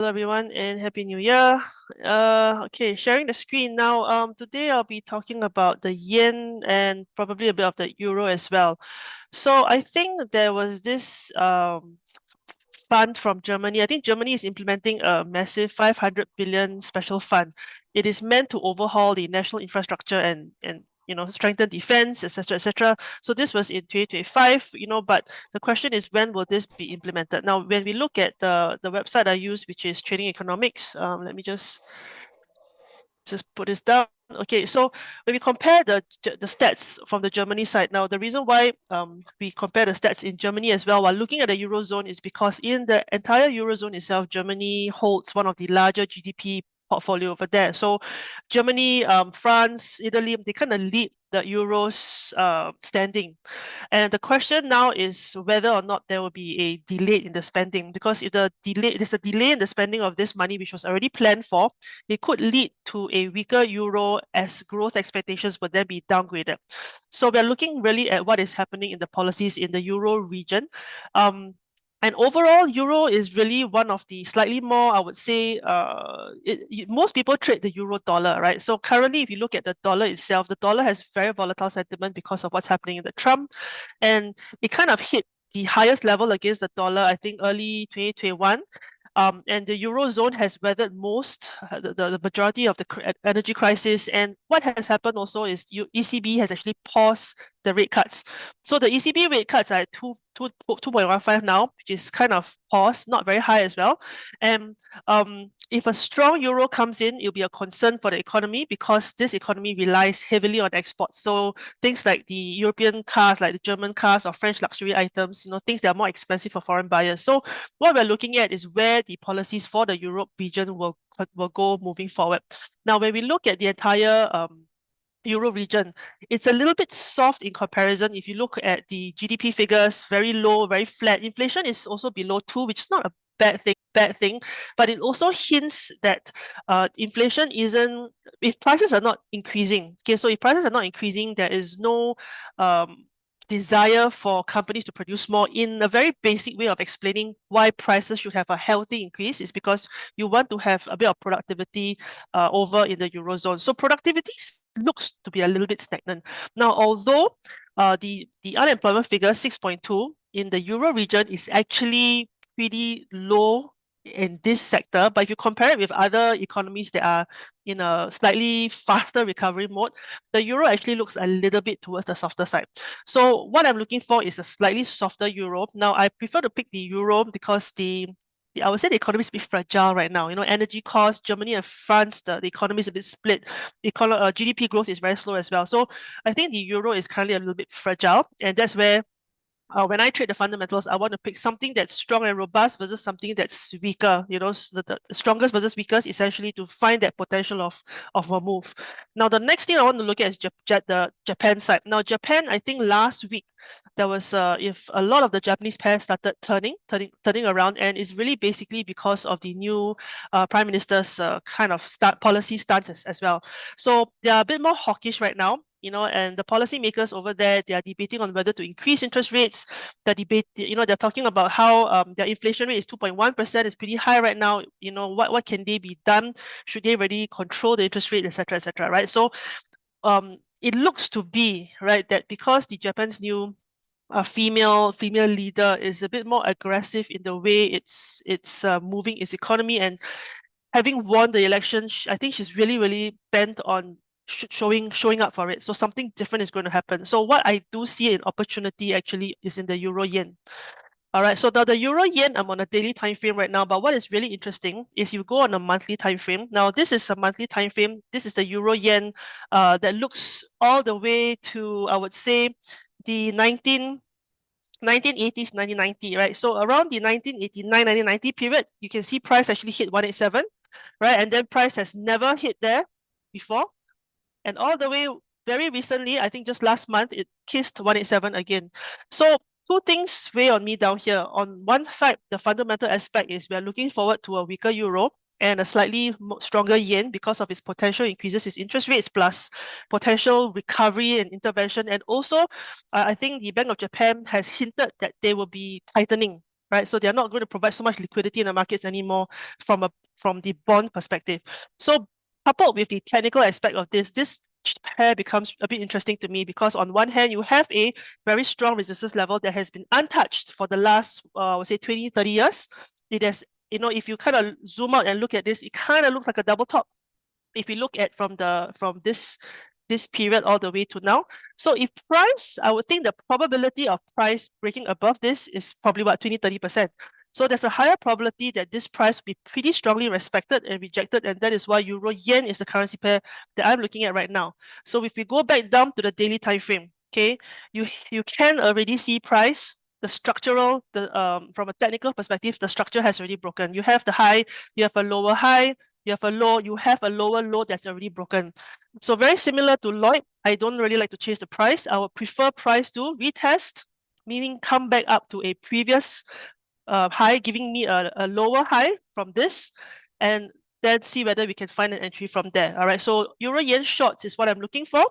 Hello everyone and Happy New Year. Okay, sharing the screen now. Today I'll be talking about the yen and probably a bit of the euro as well. So I think there was this fund from Germany. I think Germany is implementing a massive 500 billion special fund. It is meant to overhaul the national infrastructure and strengthen defense, etc., etc. So this was in 2025, but the question is when will this be implemented? Now, when we look at the website I use, which is Trading Economics, let me just put this down. Okay, so when we compare the stats from the Germany side, now the reason why we compare the stats in Germany as well while looking at the Eurozone is because in the entire Eurozone itself, Germany holds one of the larger GDP portfolio over there. So Germany, France, Italy, they kind of lead the Euro's standing. And the question now is whether or not there will be a delay in the spending, because if there's a delay in the spending of this money, which was already planned for, it could lead to a weaker euro as growth expectations would then be downgraded. So we're looking really at what is happening in the policies in the euro region. And overall, euro is really one of the slightly more, I would say, most people trade the euro dollar, right? So currently, if you look at the dollar itself, the dollar has very volatile sentiment because of what's happening in the Trump, and it kind of hit the highest level against the dollar, I think, early 2021. And the Eurozone has weathered the majority of the energy crisis. And what has happened also is ECB has actually paused the rate cuts. So the ECB rate cuts are at 2.15 now, which is kind of paused, not very high as well. And if a strong euro comes in, it'll be a concern for the economy because this economy relies heavily on exports. So things like the European cars, like the German cars or French luxury items, things that are more expensive for foreign buyers. So what we're looking at is where the policies for the Europe region will go moving forward. Now, when we look at the entire Euro region, it's a little bit soft in comparison. If you look at the GDP figures, very low, very flat. Inflation is also below 2, which is not a bad thing, but it also hints that inflation isn't, if prices are not increasing, okay, so if prices are not increasing, there is no desire for companies to produce more. In a very basic way of explaining why prices should have a healthy increase is because you want to have a bit of productivity over in the Eurozone. So productivity looks to be a little bit stagnant. Now, although the unemployment figure 6.2 in the Euro region is actually pretty low in this sector, but if you compare it with other economies that are in a slightly faster recovery mode, the euro actually looks a little bit towards the softer side. So what I'm looking for is a slightly softer euro. Now, I prefer to pick the euro because I would say the economy is a bit fragile right now. Energy costs, Germany and France, the economy is a bit split. GDP growth is very slow as well. So I think the euro is currently a little bit fragile, and that's where when I trade the fundamentals, I want to pick something that's strong and robust versus something that's weaker. The strongest versus weakest, essentially to find that potential of a move. Now, the next thing I want to look at is the Japan side. Now, Japan, I think last week there was if a lot of the Japanese pairs started turning around, and it's really basically because of the new prime minister's kind of policy stance as well. So they are a bit more hawkish right now. And the policymakers over there, they are debating on whether to increase interest rates. They're talking about how their inflation rate is 2.1%, is pretty high right now. What can they be done? Should they really control the interest rate, etc., right? So it looks to be right that because the Japan's new female leader is a bit more aggressive in the way it's moving its economy, and having won the election, I think she's really bent on showing up for it. So something different is going to happen. So what I do see an opportunity actually is in the euro yen. All right, so now the euro yen, I'm on a daily time frame right now, but what is really interesting is you go on a monthly time frame. Now, this is a monthly time frame. This is the euro yen that looks all the way to, I would say, the 1980s, 1990, right? So around the 1989, 1990 period, you can see price actually hit 187, right? And then price has never hit there before. And all the way very recently, I think just last month, it kissed 187 again. So two things weigh on me down here. On one side, the fundamental aspect is we are looking forward to a weaker euro and a slightly stronger yen because of its potential increases its interest rates plus potential recovery and intervention. And also, I think the Bank of Japan has hinted that they will be tightening right? So they're not going to provide so much liquidity in the markets anymore from the bond perspective. So coupled with the technical aspect of this pair becomes a bit interesting to me, because on one hand, you have a very strong resistance level that has been untouched for the last, I would say 20, 30 years. It has, if you kind of zoom out and look at this, it kind of looks like a double top if you look at from this period all the way to now. So if price, I would think the probability of price breaking above this is probably what, 20, 30%. So there's a higher probability that this price will be pretty strongly respected and rejected, and that is why Euro Yen is the currency pair that I'm looking at right now. So if we go back down to the daily time frame, okay, you can already see price, the structural, from a technical perspective, the structure has already broken. You have the high, you have a lower high, you have a low, you have a lower low that's already broken. So very similar to Lloyd, I don't really like to chase the price. I would prefer price to retest, meaning come back up to a previous high, giving me a lower high from this, and then see whether we can find an entry from there. All right, so Euro Yen shorts is what I'm looking for.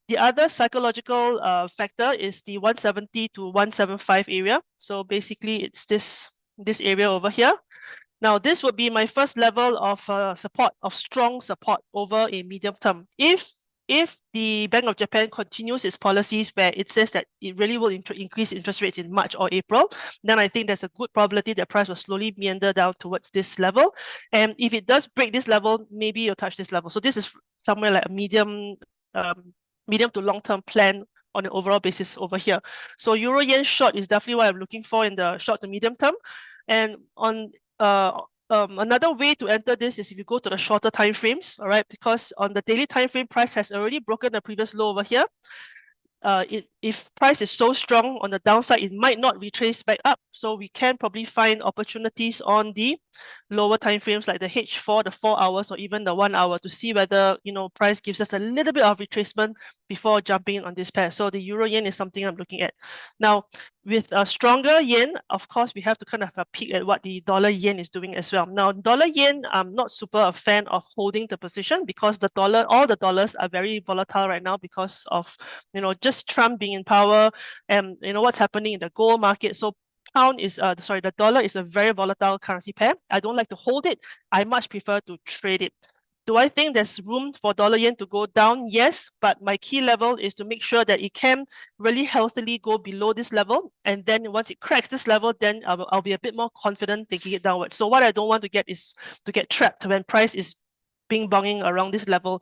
The other psychological factor is the 170 to 175 area. So basically it's this area over here. Now, this would be my first level of support, of strong support over a medium term. If the Bank of Japan continues its policies where it says that it really will increase interest rates in March or April, then I think there's a good probability that price will slowly meander down towards this level. And if it does break this level, maybe it'll touch this level. So this is somewhere like a medium to long-term plan on an overall basis over here. So Euro Yen short is definitely what I'm looking for in the short to medium term. And on another way to enter this is if you go to the shorter time frames, all right, because on the daily time frame, price has already broken the previous low over here. If price is so strong on the downside, it might not retrace back up. So we can probably find opportunities on the lower time frames like the H4, the 4 hours, or even the 1 hour to see whether price gives us a little bit of retracement before jumping on this pair. So the Euro Yen is something I'm looking at. Now, with a stronger yen, of course, we have to kind of have a peek at what the dollar yen is doing as well. Now, dollar yen, I'm not super a fan of holding the position because all the dollars are very volatile right now because of, just Trump being in power and, what's happening in the gold market. So the dollar is a very volatile currency pair. I don't like to hold it. I much prefer to trade it. Do I think there's room for dollar yen to go down? Yes, but my key level is to make sure that it can really healthily go below this level. And then once it cracks this level, then I'll be a bit more confident taking it downwards. So what I don't want to get is to get trapped when price is bonging around this level.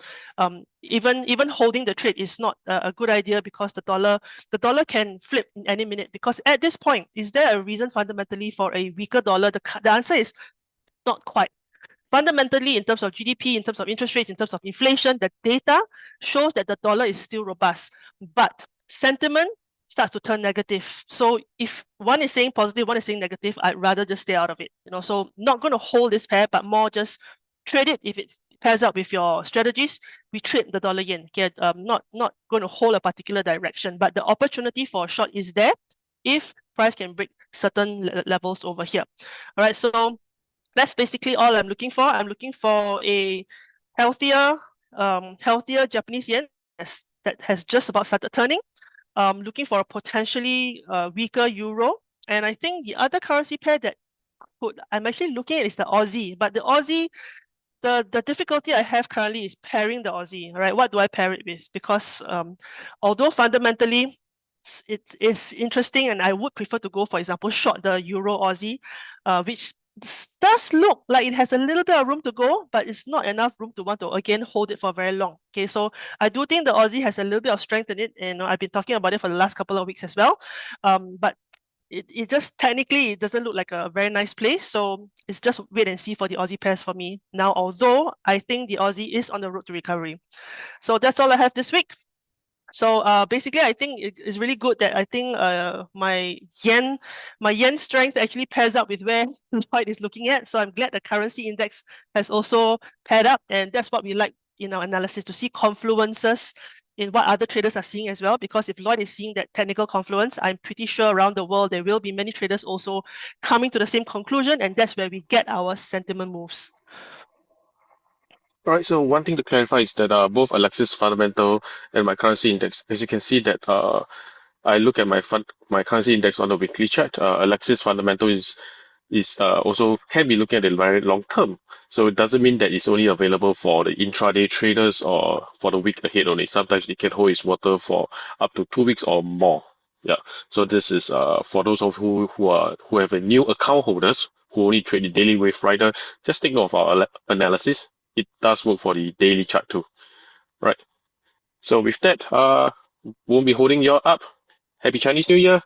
Even holding the trade is not a good idea because the dollar can flip in any minute. Because at this point, is there a reason fundamentally for a weaker dollar? The answer is not quite. Fundamentally, in terms of GDP, in terms of interest rates, in terms of inflation, the data shows that the dollar is still robust. But sentiment starts to turn negative. So if one is saying positive, one is saying negative, I'd rather just stay out of it. So not going to hold this pair, but more just trade it if it pairs up with your strategies. We trade the dollar yen. Okay, not going to hold a particular direction, but the opportunity for a short is there if price can break certain levels over here. All right, so that's basically all I'm looking for. I'm looking for a healthier Japanese yen that has just about started turning. Looking for a potentially weaker euro. And I think the other currency pair that I'm actually looking at is the Aussie. But the Aussie, the difficulty I have currently is pairing the Aussie, right? What do I pair it with? Because although fundamentally it is interesting and I would prefer to go, for example, short the Euro Aussie, which does look like it has a little bit of room to go, but it's not enough room to want to again hold it for very long. Okay, so I do think the Aussie has a little bit of strength in it, and I've been talking about it for the last couple of weeks as well. But it just technically it doesn't look like a very nice place, so it's just wait and see for the Aussie pairs for me now. Although I think the Aussie is on the road to recovery, so that's all I have this week. So basically, I think it's really good that I think my yen strength actually pairs up with where Lloyd is looking at. So I'm glad the currency index has also paired up, and that's what we like in our analysis, to see confluences in what other traders are seeing as well. Because if Lloyd is seeing that technical confluence, I'm pretty sure around the world there will be many traders also coming to the same conclusion, and that's where we get our sentiment moves. All right, so one thing to clarify is that both Alexis fundamental and my currency index, as you can see that I look at my currency index on the weekly chart. Alexis fundamental is also can be looking at the very long term. So it doesn't mean that it's only available for the intraday traders or for the week ahead only. Sometimes it can hold its water for up to 2 weeks or more. Yeah. So this is for those of who have a new account holders who only trade the daily wave rider. Just take note of our analysis. It does work for the daily chart too. Right. So with that, won't be holding you all up. Happy Chinese New Year.